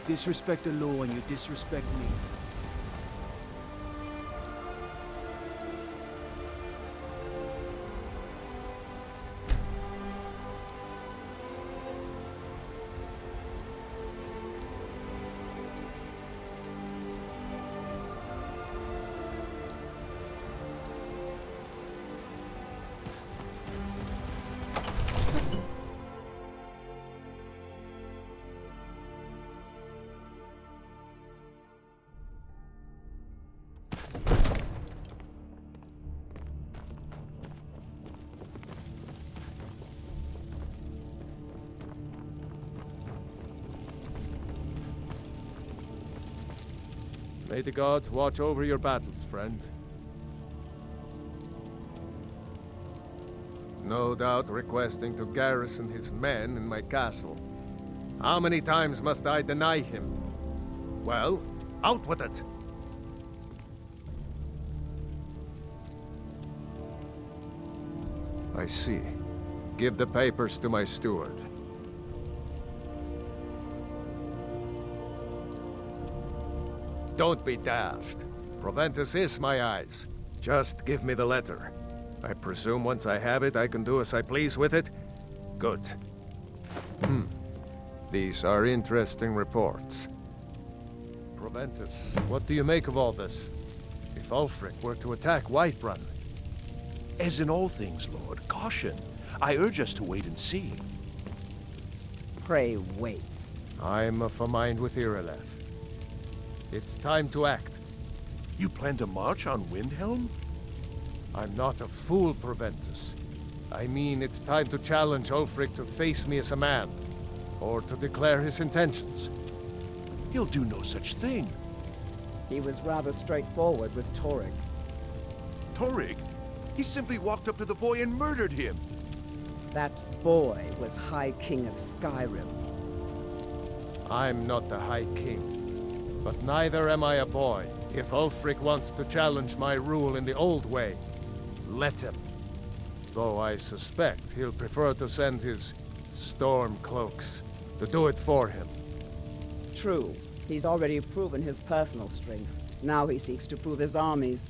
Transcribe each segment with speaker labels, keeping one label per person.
Speaker 1: Disrespect the law and you disrespect me.
Speaker 2: May the gods watch over your battles, friend. No doubt requesting to garrison his men in my castle. How many times must I deny him? Well, out with it! I see. Give the papers to my steward. Don't be daft. Proventus is my eyes. Just give me the letter. I presume once I have it, I can do as I please with it? Good. These are interesting reports. Proventus, what do you make of all this? If Ulfric were to attack Whiterun?
Speaker 3: As in all things, Lord, caution. I urge us to wait and see.
Speaker 4: Pray wait.
Speaker 2: I'm of a mind with Irileth. It's time to act.
Speaker 3: You plan to march on Windhelm?
Speaker 2: I'm not a fool, Proventus. I mean, it's time to challenge Ulfric to face me as a man, or to declare his intentions.
Speaker 3: He'll do no such thing.
Speaker 4: He was rather straightforward with Torrik.
Speaker 3: Torrik? He simply walked up to the boy and murdered him.
Speaker 4: That boy was High King of Skyrim.
Speaker 2: I'm not the High King. But neither am I a boy. If Ulfric wants to challenge my rule in the old way, let him. Though I suspect he'll prefer to send his storm cloaks to do it for him.
Speaker 4: True. He's already proven his personal strength. Now he seeks to prove his armies.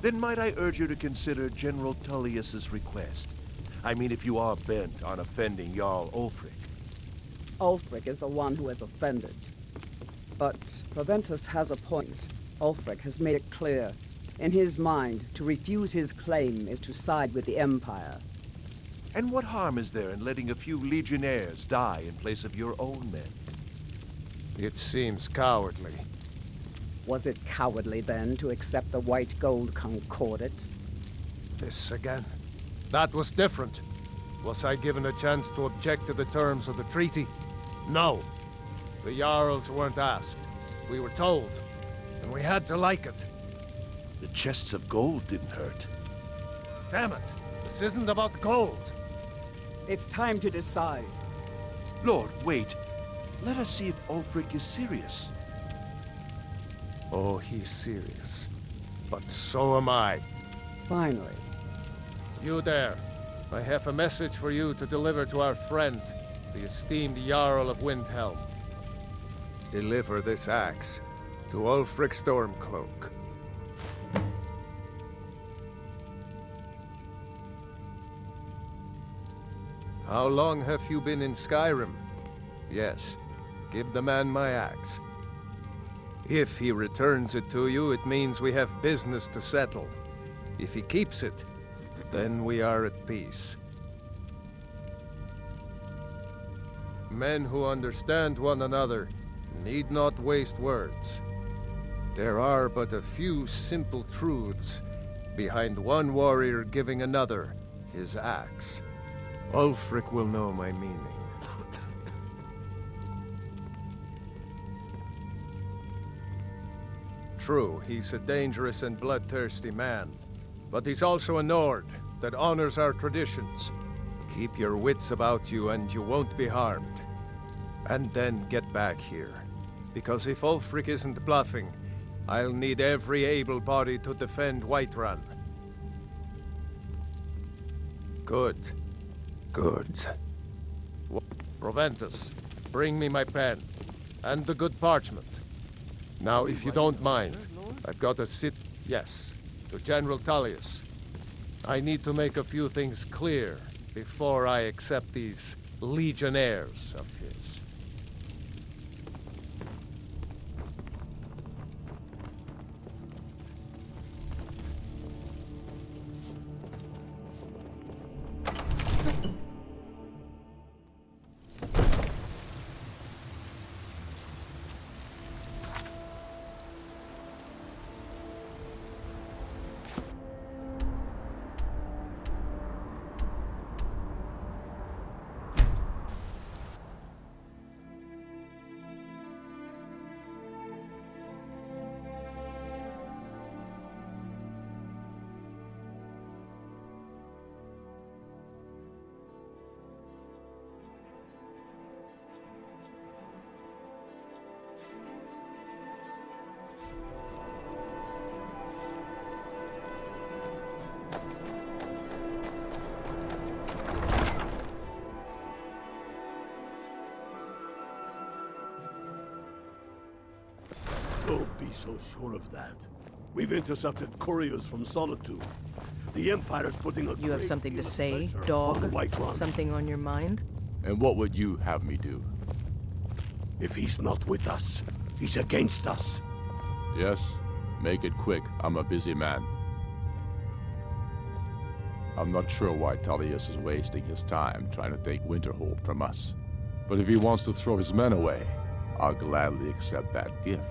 Speaker 3: Then might I urge you to consider General Tullius's request? I mean, if you are bent on offending Jarl Ulfric.
Speaker 4: Ulfric is the one who has offended. But Proventus has a point. Ulfric has made it clear. In his mind, to refuse his claim is to side with the Empire.
Speaker 3: And what harm is there in letting a few legionnaires die in place of your own men?
Speaker 2: It seems cowardly.
Speaker 4: Was it cowardly, then, to accept the white gold concordat?
Speaker 2: This again? That was different. Was I given a chance to object to the terms of the treaty? No. The Jarls weren't asked. We were told. And we had to like it.
Speaker 3: The chests of gold didn't hurt.
Speaker 2: Damn it! This isn't about gold!
Speaker 4: It's time to decide.
Speaker 3: Lord, wait. Let us see if Ulfric is serious.
Speaker 2: Oh, he's serious. But so am I.
Speaker 4: Finally.
Speaker 2: You there. I have a message for you to deliver to our friend, the esteemed Jarl of Windhelm. Deliver this axe to Ulfric Stormcloak. How long have you been in Skyrim? Yes. Give the man my axe. If he returns it to you, it means we have business to settle. If he keeps it, then we are at peace. Men who understand one another need not waste words. There are but a few simple truths behind one warrior giving another his axe. Ulfric will know my meaning. True, he's a dangerous and bloodthirsty man, but he's also a Nord that honors our traditions. Keep your wits about you and you won't be harmed. And then get back here. Because if Ulfric isn't bluffing, I'll need every able body to defend Whiterun. Good. Good. Proventus, bring me my pen. and the good parchment. Now, if you don't mind, I've got to sit... Yes, to General Tullius. I need to make a few things clear before I accept these legionnaires of his.
Speaker 5: Don't be so sure of that. We've intercepted couriers from Solitude. The Empire's putting a
Speaker 6: You have
Speaker 5: great
Speaker 6: something to
Speaker 5: deal of
Speaker 6: say,
Speaker 5: pressure
Speaker 6: dog?
Speaker 5: on the Whiterun.
Speaker 6: Something on your mind?
Speaker 7: And what would you have me do?
Speaker 5: If he's not with us, he's against us.
Speaker 7: Yes? Make it quick. I'm a busy man. I'm not sure why Tullius is wasting his time trying to take Winterhold from us. But if he wants to throw his men away, I'll gladly accept that gift.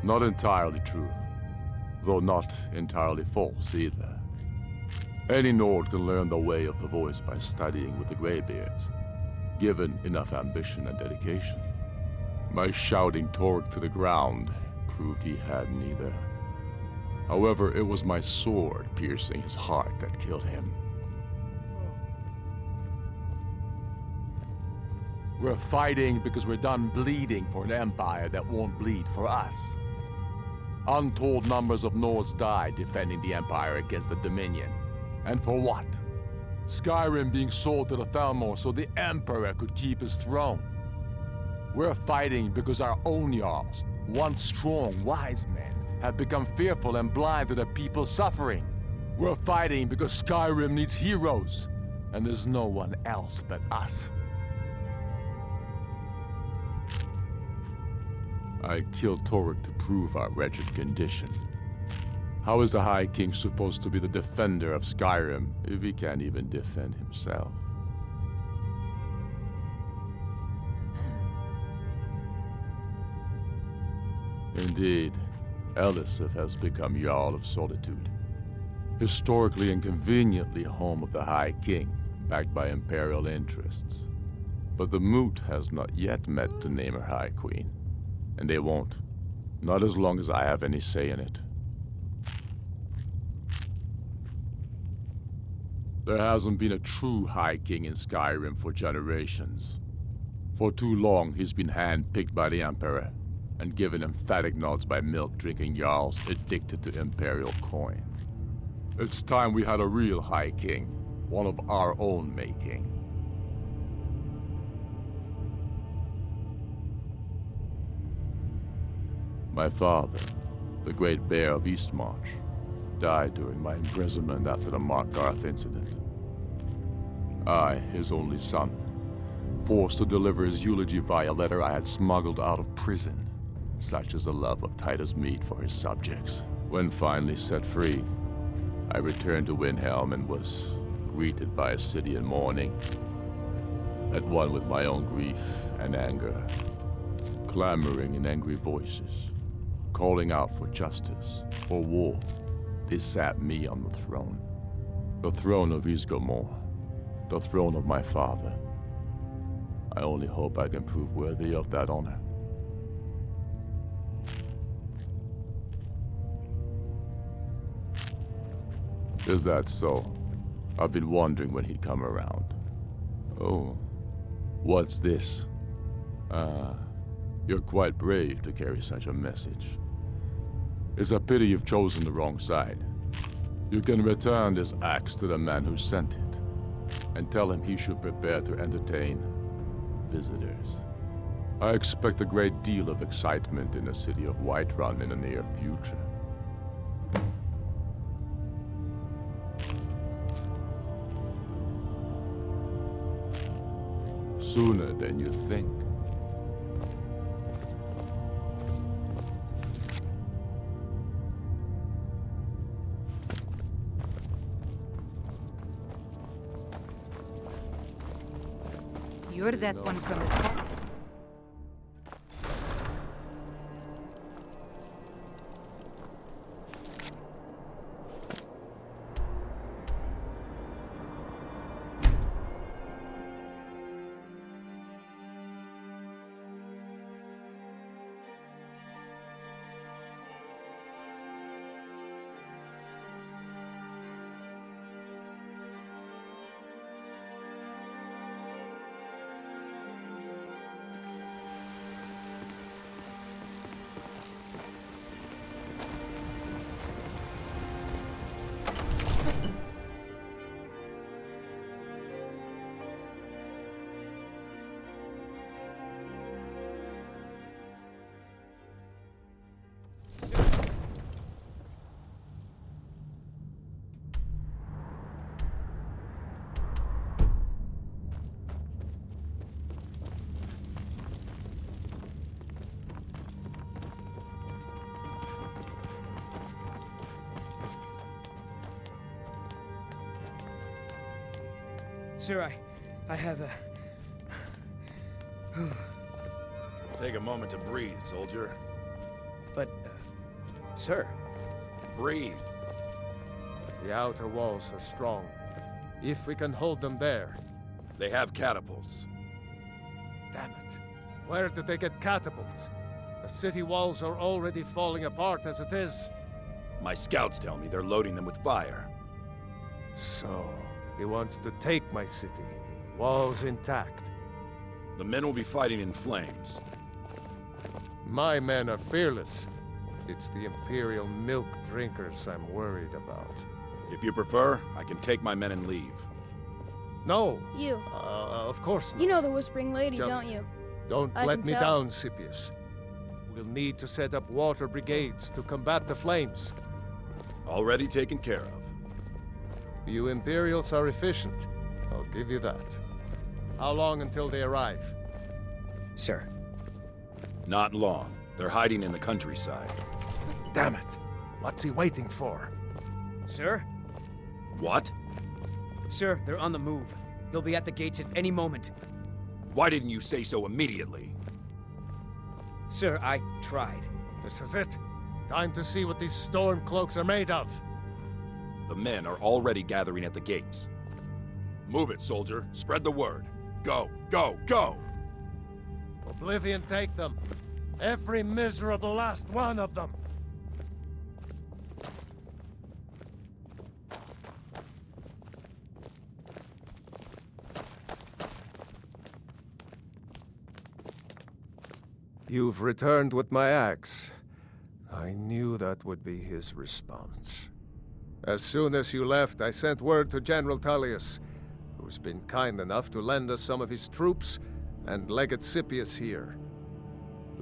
Speaker 7: Not entirely true, though not entirely false either. Any Nord can learn the way of the voice by studying with the Greybeards, given enough ambition and dedication. My shouting Torg to the ground proved he had neither. However, it was my sword piercing his heart that killed him. We're fighting because we're done bleeding for an empire that won't bleed for us. Untold numbers of Nords died defending the Empire against the Dominion. And for what? Skyrim being sold to the Thalmor so the Emperor could keep his throne. We're fighting because our own Jarls, once strong, wise men, have become fearful and blind to the people's suffering. We're fighting because Skyrim needs heroes, and there's no one else but us. I killed Torg to prove our wretched condition. How is the High King supposed to be the defender of Skyrim if he can't even defend himself? Indeed, Elisif has become Jarl of Solitude. Historically and conveniently home of the High King, backed by Imperial interests. But the Moot has not yet met to name her High Queen. And they won't. Not as long as I have any say in it. There hasn't been a true High King in Skyrim for generations. For too long, he's been hand-picked by the Emperor, and given emphatic nods by milk-drinking Jarls addicted to Imperial coin. It's time we had a real High King, one of our own making. My father, the Great Bear of Eastmarch, died during my imprisonment after the Markarth incident. I, his only son, forced to deliver his eulogy via letter I had smuggled out of prison, such is the love of Titus meat for his subjects. When finally set free, I returned to Windhelm and was greeted by a city in mourning, at one with my own grief and anger, clamoring in angry voices, calling out for justice, for war. They sat me on the throne of Ysgramor, the throne of my father. I only hope I can prove worthy of that honor. Is that so? I've been wondering when he'd come around. Oh, what's this? You're quite brave to carry such a message. It's a pity you've chosen the wrong side. You can return this axe to the man who sent it. and tell him he should prepare to entertain visitors. I expect a great deal of excitement in the city of Whiterun in the near future. Sooner than you think.
Speaker 6: You're that one from the top.
Speaker 1: Sir, I have a...
Speaker 8: Take a moment to breathe, soldier.
Speaker 1: But, sir...
Speaker 8: Breathe.
Speaker 2: The outer walls are strong. If we can hold them there.
Speaker 8: They have catapults.
Speaker 2: Damn it. Where did they get catapults? The city walls are already falling apart as it is.
Speaker 8: My scouts tell me they're loading them with fire.
Speaker 2: So, he wants to take my city. Walls intact.
Speaker 8: The men will be fighting in flames.
Speaker 2: My men are fearless. It's the Imperial milk drinkers I'm worried about.
Speaker 8: If you prefer, I can take my men and leave.
Speaker 2: No!
Speaker 9: You.
Speaker 2: Of course not.
Speaker 9: You know the Whispering Lady,
Speaker 2: Just
Speaker 9: don't you?
Speaker 2: Don't
Speaker 9: I
Speaker 2: let
Speaker 9: can
Speaker 2: me
Speaker 9: tell.
Speaker 2: down, Cipius. We'll need to set up water brigades to combat the flames.
Speaker 8: Already taken care of.
Speaker 2: You Imperials are efficient. I'll give you that. How long until they arrive?
Speaker 1: Sir.
Speaker 8: Not long. They're hiding in the countryside.
Speaker 2: Damn it! What's he waiting for?
Speaker 1: Sir?
Speaker 8: What?
Speaker 1: Sir, they're on the move. They'll be at the gates at any moment.
Speaker 8: Why didn't you say so immediately?
Speaker 1: Sir, I tried.
Speaker 2: This is it. Time to see what these storm cloaks are made of.
Speaker 8: The men are already gathering at the gates. Move it, soldier. Spread the word. Go, go, go!
Speaker 2: Oblivion take them. Every miserable last one of them. You've returned with my axe. I knew that would be his response. As soon as you left, I sent word to General Tullius, who's been kind enough to lend us some of his troops, and Legate Cipius here.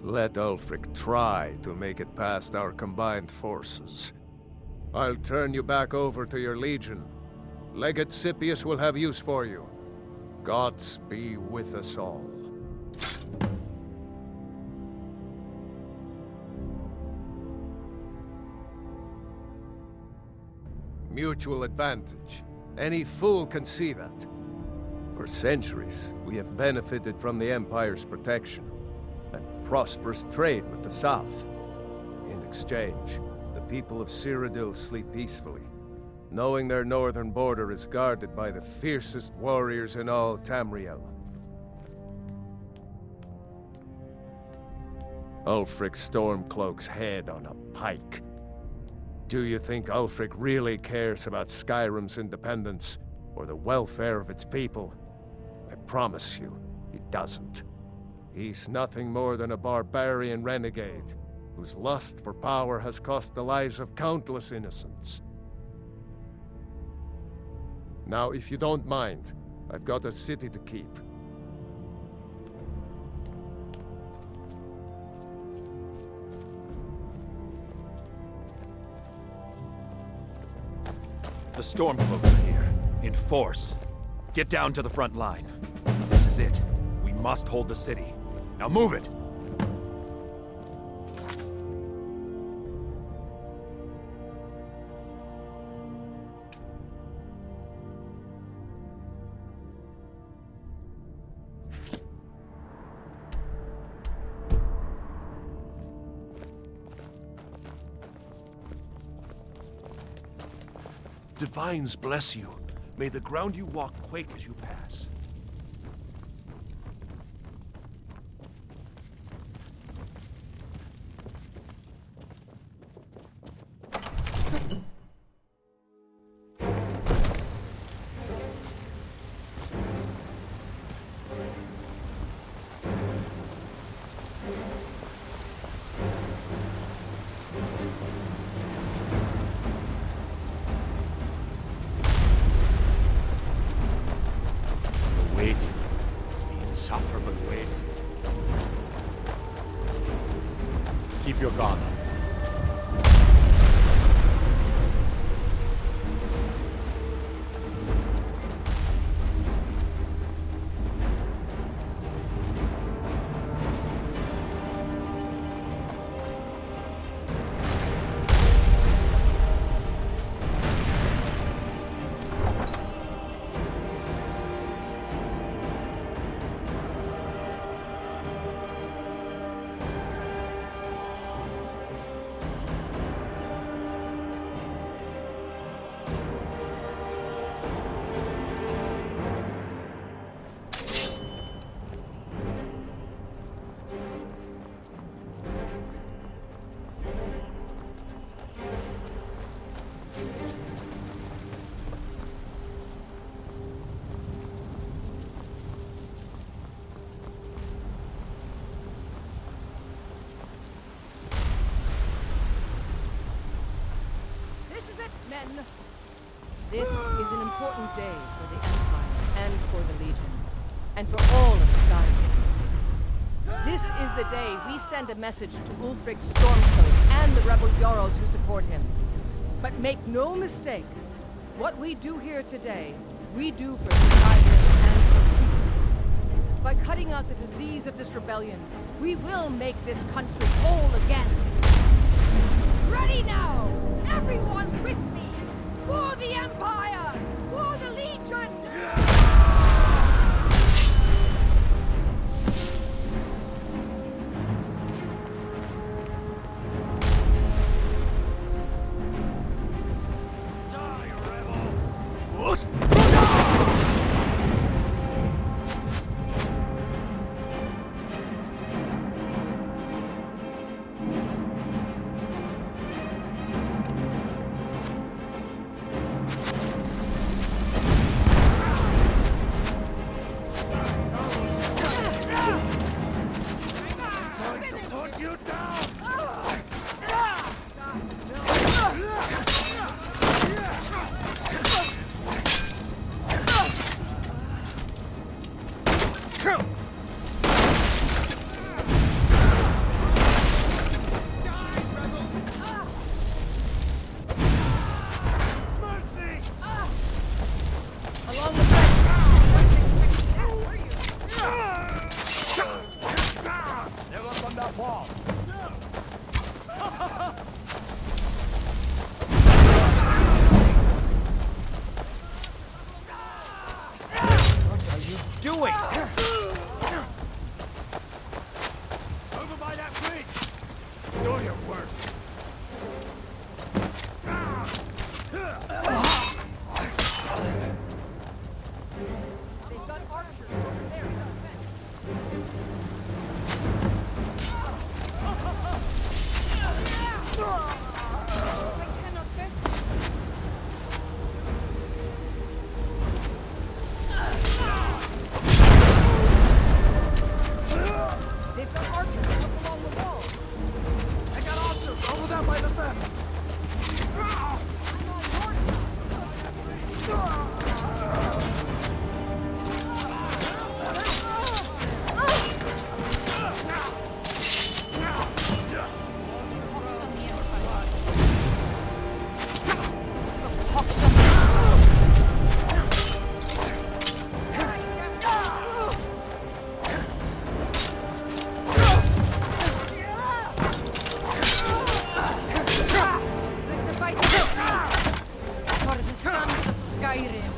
Speaker 2: Let Ulfric try to make it past our combined forces. I'll turn you back over to your legion. Legate Cipius will have use for you. Gods be with us all. Mutual advantage. Any fool can see that. For centuries, we have benefited from the Empire's protection and prosperous trade with the South. In exchange, the people of Cyrodiil sleep peacefully, knowing their northern border is guarded by the fiercest warriors in all Tamriel. Ulfric Stormcloak's head on a pike. Do you think Ulfric really cares about Skyrim's independence or the welfare of its people? I promise you, he doesn't. He's nothing more than a barbarian renegade whose lust for power has cost the lives of countless innocents. Now, if you don't mind, I've got a city to keep.
Speaker 8: The Stormcloaks are here, in force. Get down to the front line. This is it. We must hold the city. Now move it!
Speaker 3: Divines bless you. May the ground you walk quake as you pass.
Speaker 9: Keep your guard up.
Speaker 10: Men, this is an important day for the Empire and for the Legion, and for all of Skyrim. This is the day we send a message to Ulfric's Stormcloak and the rebel Jarls who support him. But make no mistake, what we do here today, we do for Skyrim and for people. By cutting out the disease of this rebellion, we will make this country whole again. Ready now! Everyone with me! For the Empire! For the Legion!
Speaker 5: Die, rebel!
Speaker 2: What?
Speaker 1: Doing?
Speaker 5: Over by that bridge! Do your worst!
Speaker 10: They've got archers over there in the fence. I cannot best it.
Speaker 6: Skyrim.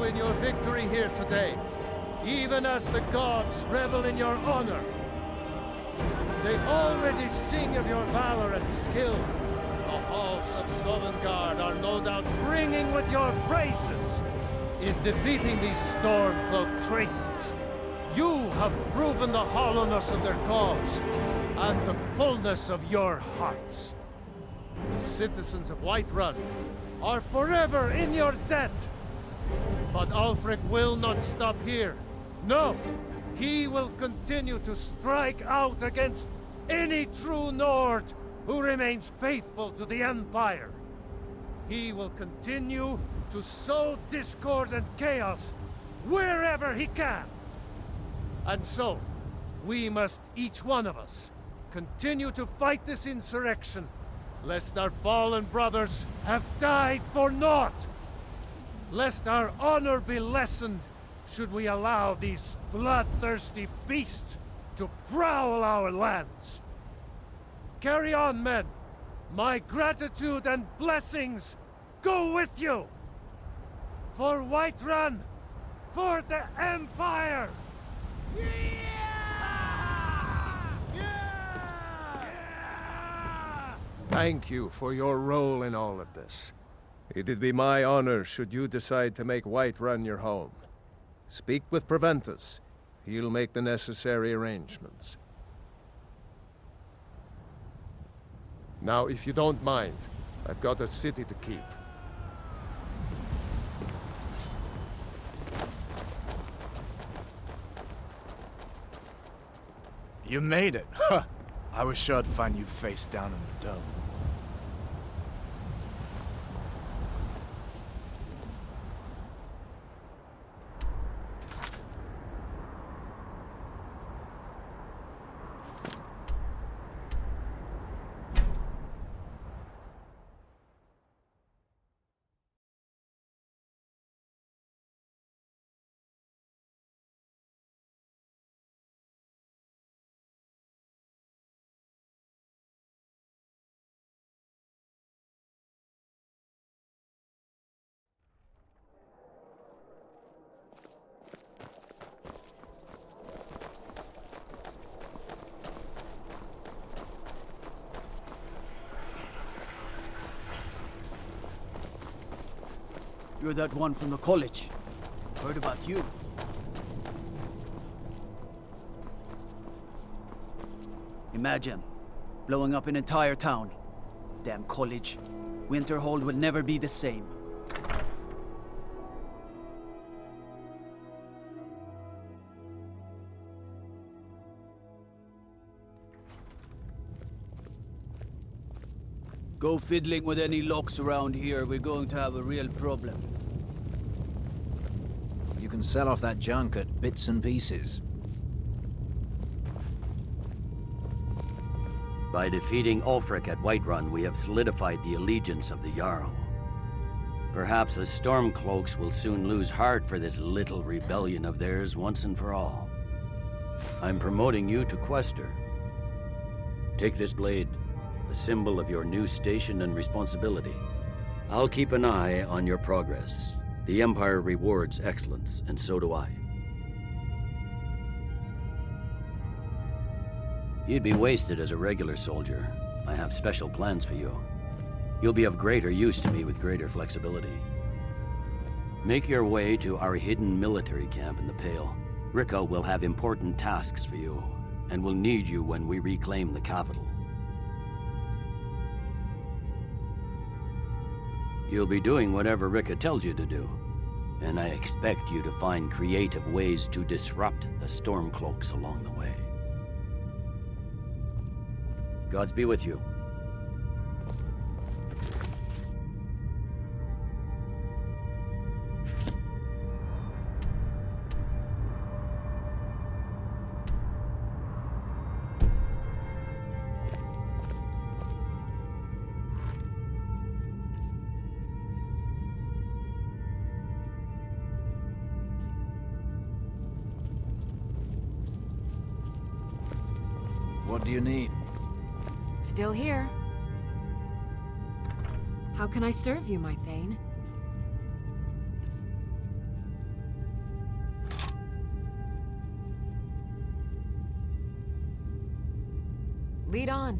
Speaker 2: In your victory here today, even as the gods revel in your honor. They already sing of your valor and skill. The halls of Sovngarde are no doubt ringing with your praises. In defeating these storm-cloaked traitors, you have proven the hollowness of their cause and the fullness of your hearts. The citizens of Whiterun are forever in your debt. But Ulfric will not stop here. No! He will continue to strike out against any true Nord who remains faithful to the Empire. He will continue to sow discord and chaos wherever he can. And so, we must, each one of us, continue to fight this insurrection, lest our fallen brothers have died for naught. Lest our honor be lessened, should we allow these bloodthirsty beasts to prowl our lands. Carry on, men. My gratitude and blessings go with you. For Whiterun, for the Empire! Thank you for your role in all of this. It'd be my honor should you decide to make Whiterun your home. Speak with Preventus. He'll make the necessary arrangements. Now, if you don't mind, I've got a city to keep.
Speaker 9: You made it. Huh. I was sure I'd find you face down in the dome.
Speaker 11: You're that one from the college. Heard about you. Imagine blowing up an entire town. Damn college. Winterhold will never be the same. Go fiddling with any locks around here, we're going to have a real problem.
Speaker 12: You can sell off that junk at bits and pieces.
Speaker 13: By defeating Ulfric at Whiterun, we have solidified the allegiance of the Jarl. Perhaps the Stormcloaks will soon lose heart for this little rebellion of theirs once and for all. I'm promoting you to Quester. Take this blade, a symbol of your new station and responsibility. I'll keep an eye on your progress. The Empire rewards excellence, and so do I. You'd be wasted as a regular soldier. I have special plans for you. You'll be of greater use to me with greater flexibility. Make your way to our hidden military camp in the Pale. Ricca will have important tasks for you, and will need you when we reclaim the capital. You'll be doing whatever Ricca tells you to do, and I expect you to find creative ways to disrupt the Stormcloaks along the way. Gods be with you.
Speaker 12: What do you need?
Speaker 14: Still here. How can I serve you, my Thane? Lead on.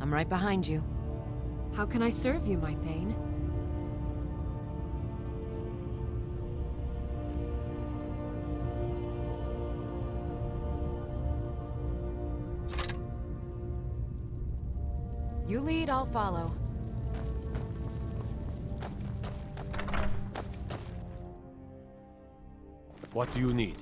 Speaker 14: I'm right behind you. How can I serve you, my Thane? You lead, I'll follow.
Speaker 2: What do you need?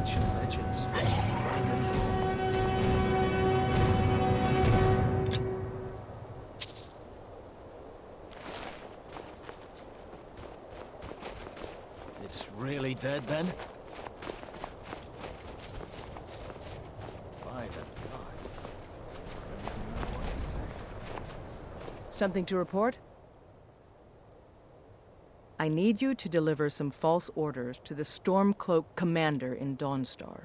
Speaker 12: ancient legends. It's really dead then? By the gods. I don't even know what to say.
Speaker 10: Something to report? I need you to deliver some false orders to the Stormcloak commander in Dawnstar.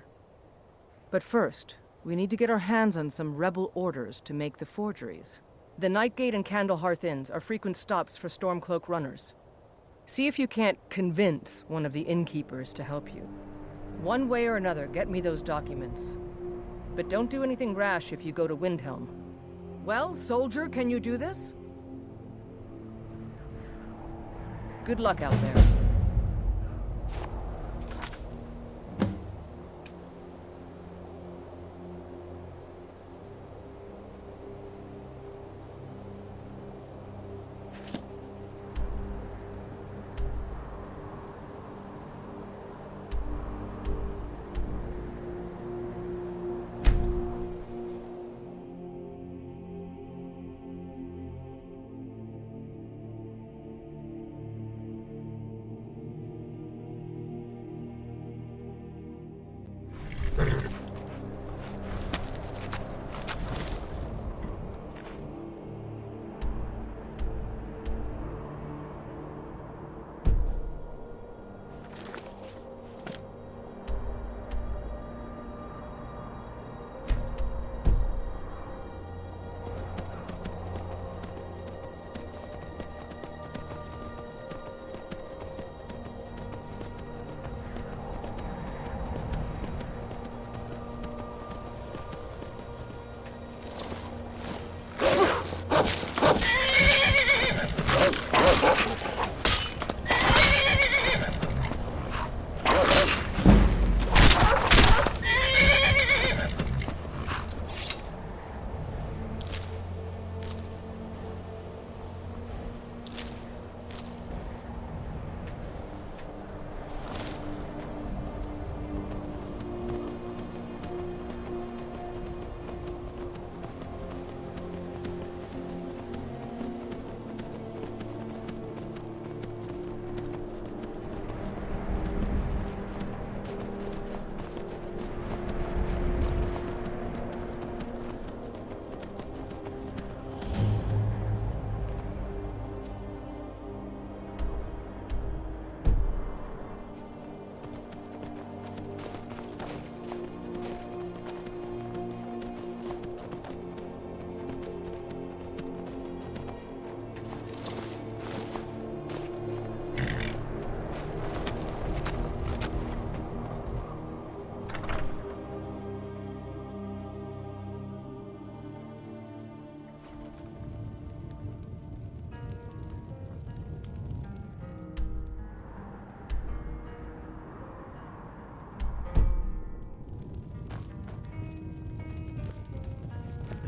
Speaker 10: But first, we need to get our hands on some rebel orders to make the forgeries. The Nightgate and Candlehearth Inns are frequent stops for Stormcloak runners. See if you can't convince one of the innkeepers to help you. One way or another, get me those documents. But don't do anything rash if you go to Windhelm. Well, soldier, can you do this? Good luck out there.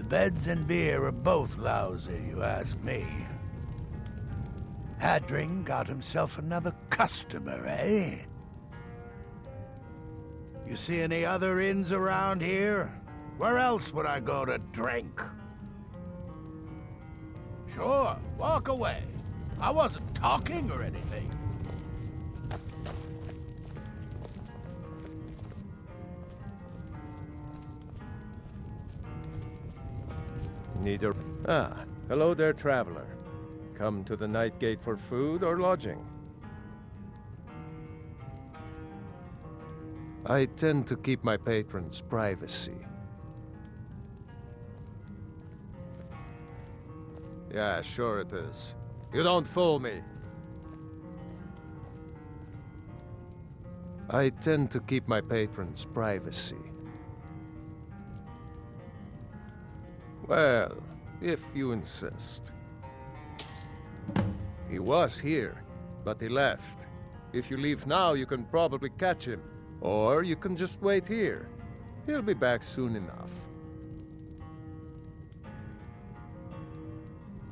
Speaker 15: Beds and beer are both lousy, you ask me. Hadring got himself another customer, eh? You see any other inns around here? Where else would I go to drink? Sure, walk away. I wasn't talking or anything.
Speaker 2: Neither. Ah, hello there, traveler. Come to the Nightgate for food or lodging? I tend to keep my patrons' privacy. Yeah, sure it is. You don't fool me. I tend to keep my patrons' privacy. Well, if you insist. He was here, but he left. If you leave now, you can probably catch him. Or you can just wait here. He'll be back soon enough.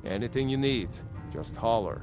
Speaker 2: Anything you need, just holler.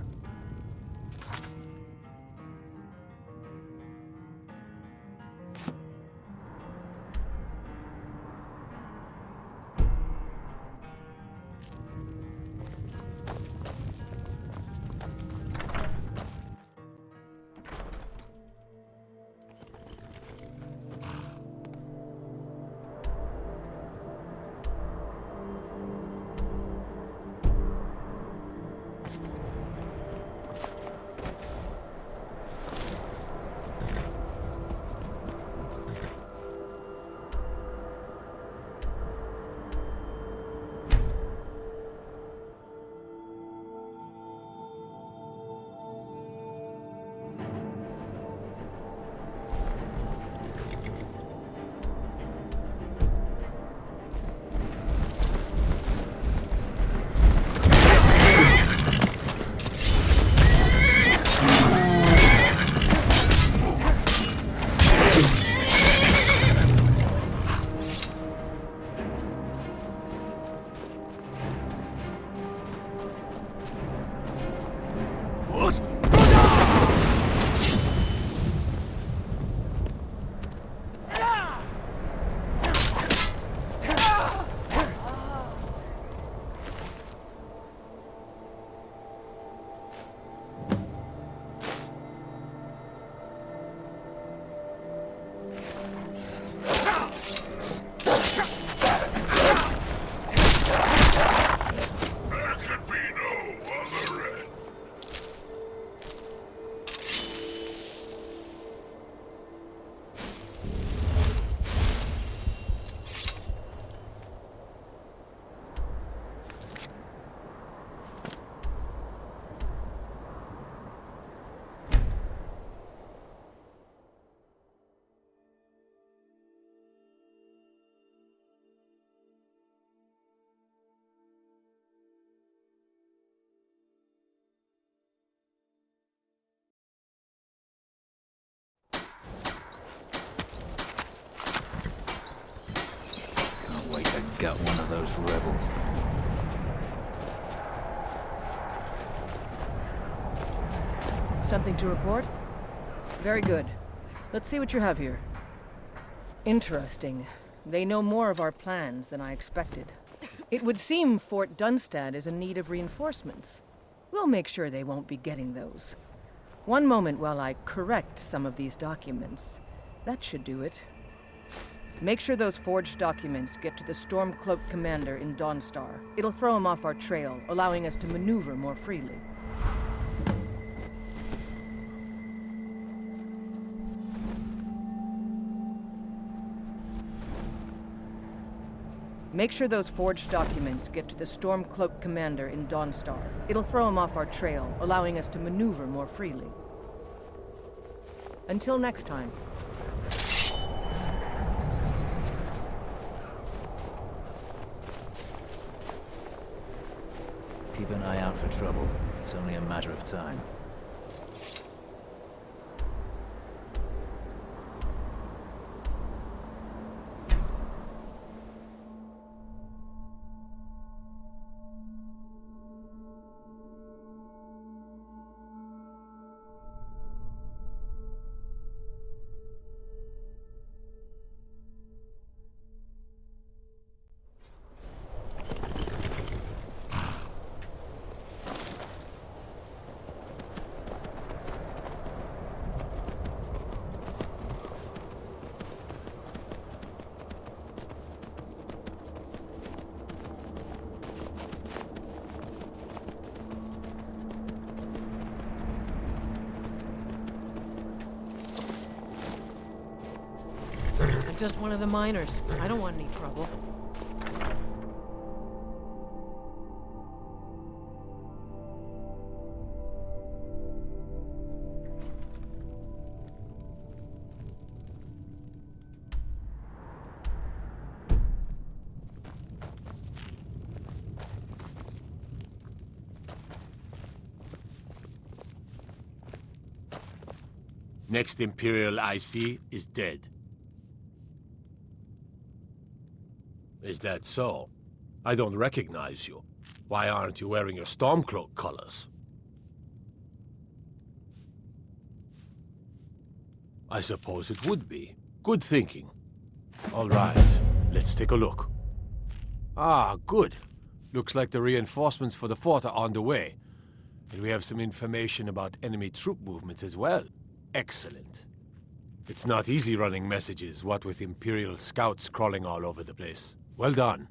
Speaker 12: take out one of those rebels.
Speaker 10: Something to report? Very good. Let's see what you have here. Interesting. They know more of our plans than I expected. It would seem Fort Dunstad is in need of reinforcements. We'll make sure they won't be getting those. One moment while I correct some of these documents. That should do it. Make sure those forged documents get to the Stormcloak commander in Dawnstar. It'll throw him off our trail, allowing us to maneuver more freely. Make sure those forged documents get to the Stormcloak commander in Dawnstar. It'll throw him off our trail, allowing us to maneuver more freely. Until next time.
Speaker 12: Keep an eye out for trouble. It's only a matter of time.
Speaker 10: I'm just one of the miners. I don't want any trouble.
Speaker 16: Next Imperial I see is dead. Is that so? I don't recognize you. Why aren't you wearing your Stormcloak colors? I suppose it would be. Good thinking. All right, let's take a look. Ah, good. Looks like the reinforcements for the fort are on the way. And we have some information about enemy troop movements as well. Excellent. It's not easy running messages, what with Imperial scouts crawling all over the place. Well done.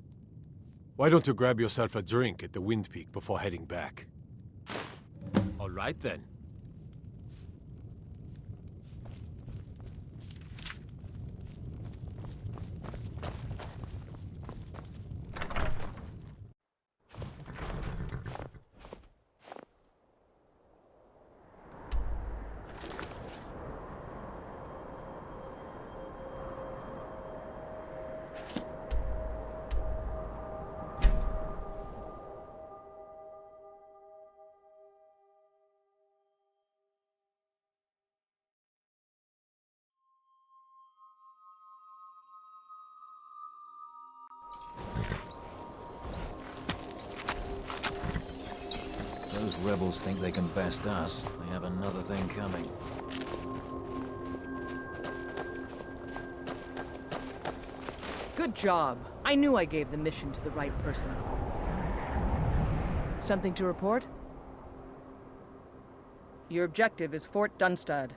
Speaker 16: Why don't you grab yourself a drink at the Wind Peak before heading back? All right then.
Speaker 12: Those rebels think they can best us. They have another thing coming.
Speaker 10: Good job. I knew I gave the mission to the right person. Something to report? Your objective is Fort Dunstad.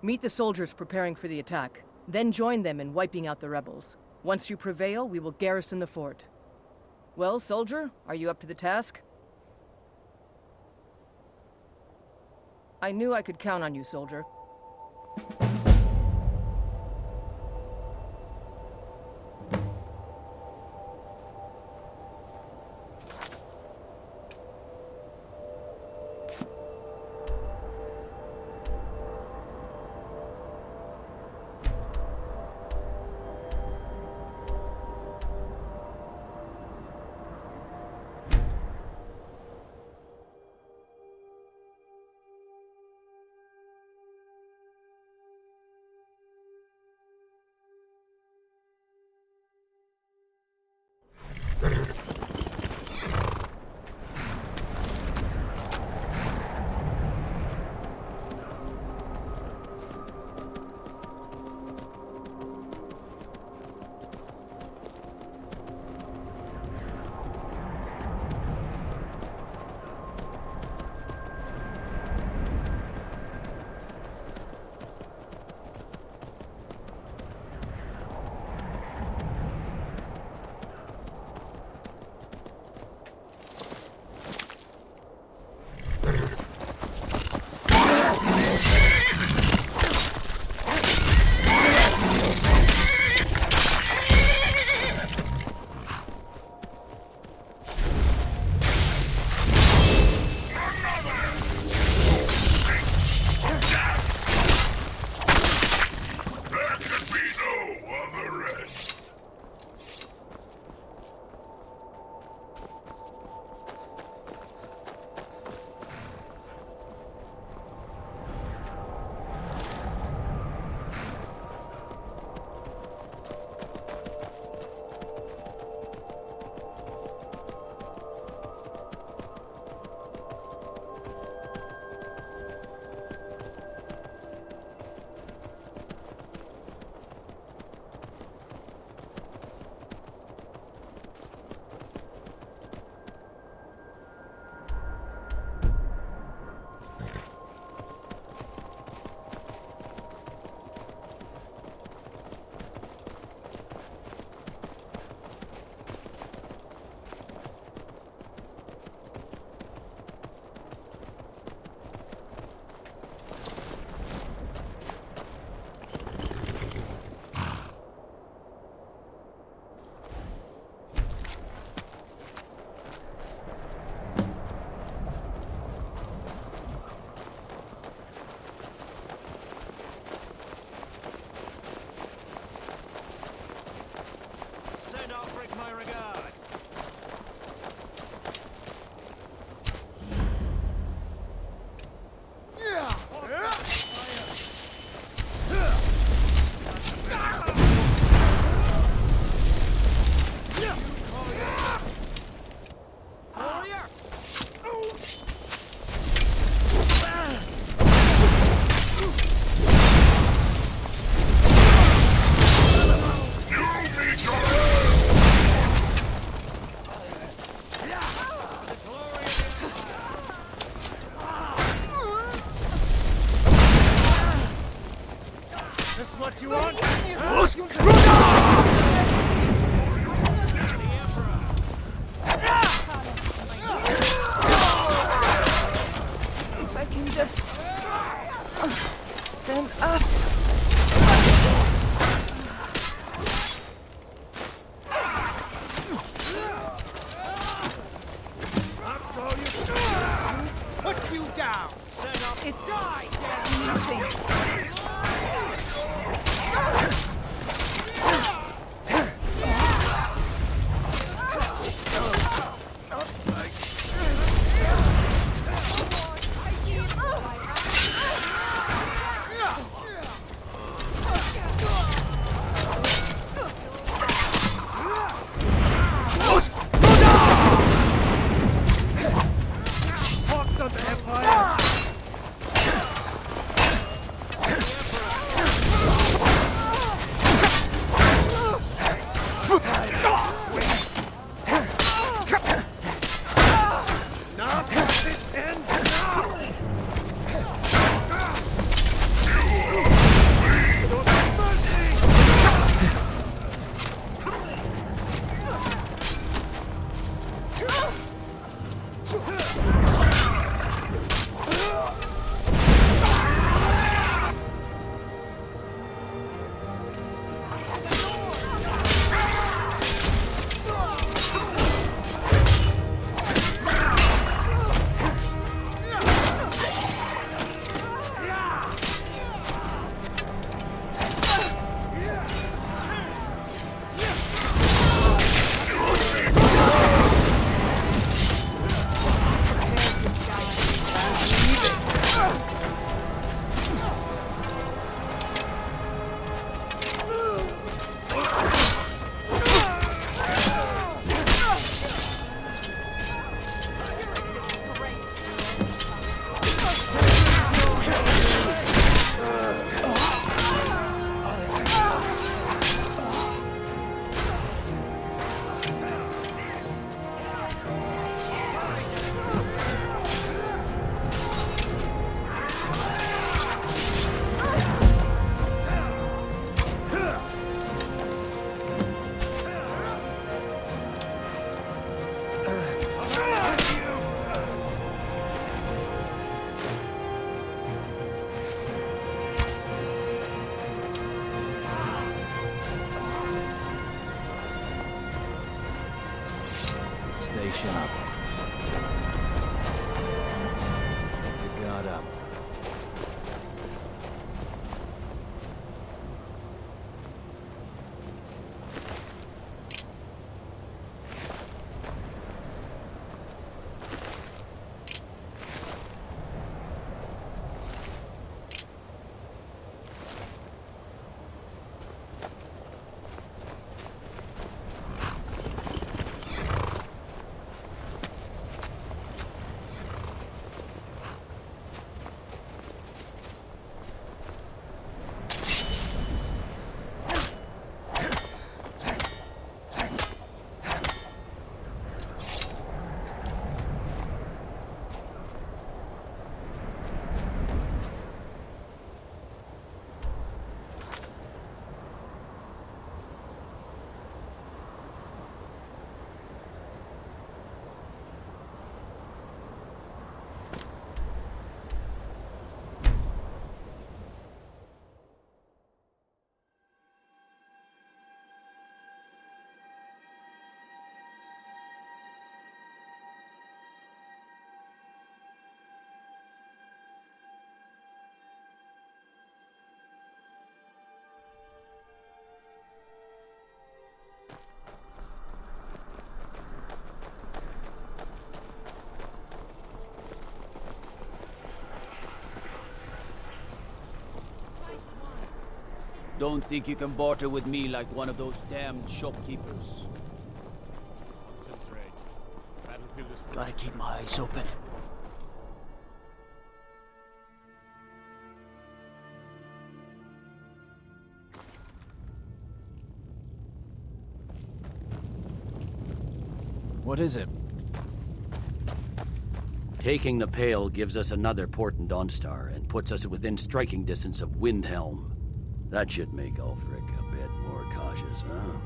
Speaker 10: Meet the soldiers preparing for the attack, then join them in wiping out the rebels. Once you prevail, we will garrison the fort. Well, soldier, are you up to the task? I knew I could count on you, soldier.
Speaker 17: If I can just stand up.
Speaker 1: Put you down!
Speaker 10: It's nothing.
Speaker 12: Stay sharp. Keep your guard up.
Speaker 11: Don't think you can barter with me like one of those damned shopkeepers.
Speaker 16: Concentrate. Battlefield is...
Speaker 11: Gotta keep my eyes open.
Speaker 12: What is it?
Speaker 13: Taking the Pale gives us another port in Dunstad and puts us within striking distance of Windhelm. That should make Ulfric a bit more cautious, huh?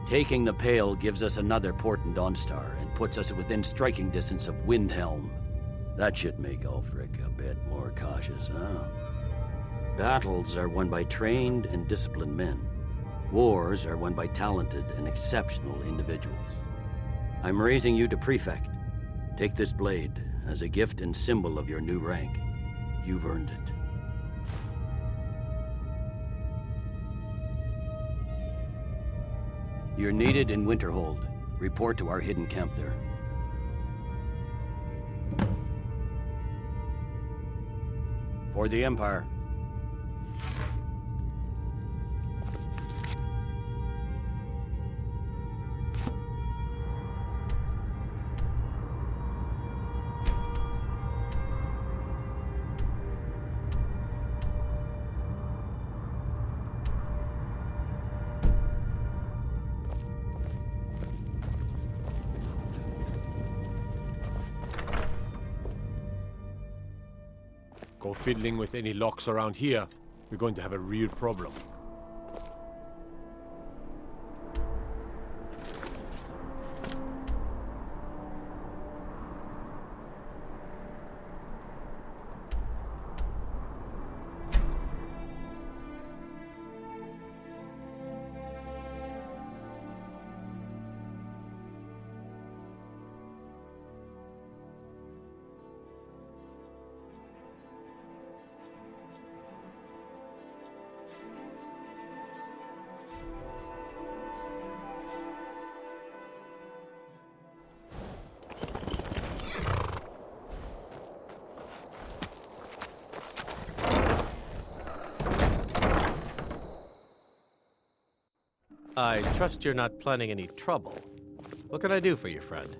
Speaker 13: Taking the Pale gives us another port in Dunstad and puts us within striking distance of Windhelm. That should make Ulfric a bit more cautious, huh? Battles are won by trained and disciplined men. Wars are won by talented and exceptional individuals. I'm raising you to Prefect. Take this blade as a gift and symbol of your new rank. You've earned it. You're needed in Winterhold. Report to our hidden camp there. For the Empire.
Speaker 16: Go fiddling with any locks around here, we're going to have a real problem.
Speaker 18: I trust you're not planning any trouble. What can I do for you, friend?